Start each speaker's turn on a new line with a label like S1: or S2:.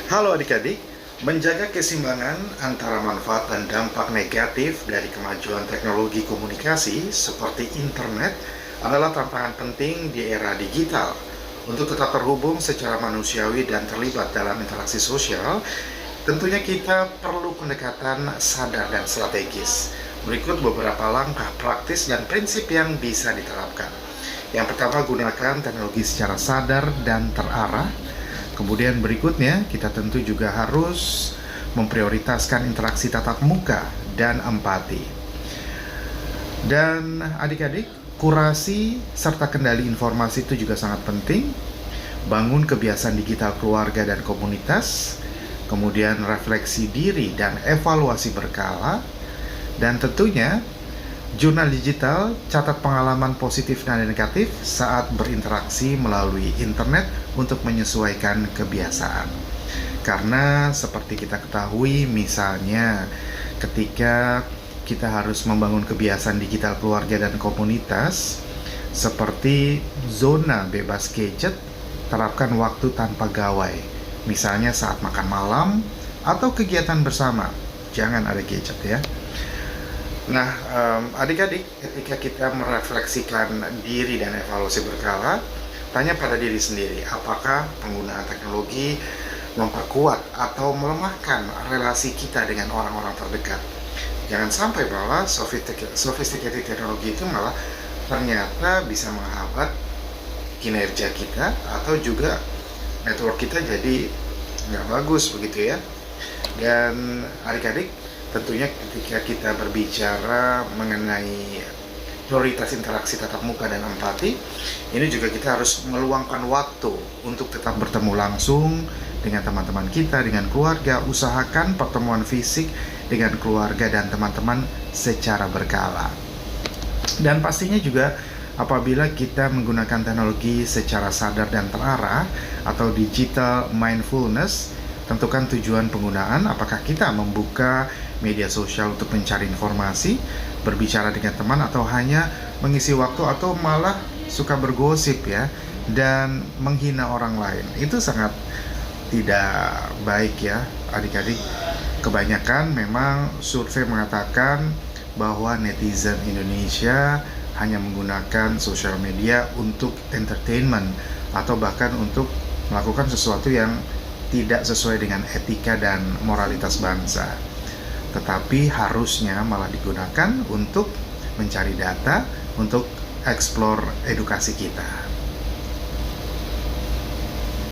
S1: Halo adik-adik, menjaga keseimbangan antara manfaat dan dampak negatif dari kemajuan teknologi komunikasi seperti internet adalah tantangan penting di era digital. Untuk tetap terhubung secara manusiawi dan terlibat dalam interaksi sosial, tentunya kita perlu pendekatan sadar dan strategis. Berikut beberapa langkah praktis dan prinsip yang bisa diterapkan. Yang pertama, gunakan teknologi secara sadar dan terarah. Kemudian berikutnya, kita tentu juga harus memprioritaskan interaksi tatap muka dan empati. Dan adik-adik, kurasi serta kendali informasi itu juga sangat penting. Bangun kebiasaan digital keluarga dan komunitas, kemudian refleksi diri dan evaluasi berkala, dan tentunya jurnal digital, catat pengalaman positif dan negatif saat berinteraksi melalui internet untuk menyesuaikan kebiasaan. Karena seperti kita ketahui, misalnya ketika kita harus membangun kebiasaan digital keluarga dan komunitas, seperti zona bebas gadget, terapkan waktu tanpa gawai. Misalnya saat makan malam atau kegiatan bersama, jangan ada gadget ya. Nah, adik-adik, ketika kita merefleksikan diri dan evaluasi berkala, tanya pada diri sendiri, apakah penggunaan teknologi memperkuat atau melemahkan relasi kita dengan orang-orang terdekat. Jangan sampai bahwa sophisticated teknologi itu malah ternyata bisa menghambat kinerja kita atau juga network kita jadi nggak bagus begitu ya. Dan adik-adik, tentunya ketika kita berbicara mengenai prioritas interaksi tatap muka dan empati, ini juga kita harus meluangkan waktu untuk tetap bertemu langsung dengan teman-teman kita, dengan keluarga. Usahakan pertemuan fisik dengan keluarga dan teman-teman secara berkala. Dan pastinya juga apabila kita menggunakan teknologi secara sadar dan terarah atau digital mindfulness, tentukan tujuan penggunaan, apakah kita membuka media sosial untuk mencari informasi, berbicara dengan teman, atau hanya mengisi waktu, atau malah suka bergosip ya, dan menghina orang lain. Itu sangat tidak baik ya adik-adik. Kebanyakan memang survei mengatakan bahwa netizen Indonesia hanya menggunakan sosial media untuk entertainment, atau bahkan untuk melakukan sesuatu yang tidak sesuai dengan etika dan moralitas bangsa. Tetapi harusnya malah digunakan untuk mencari data, untuk eksplor edukasi kita.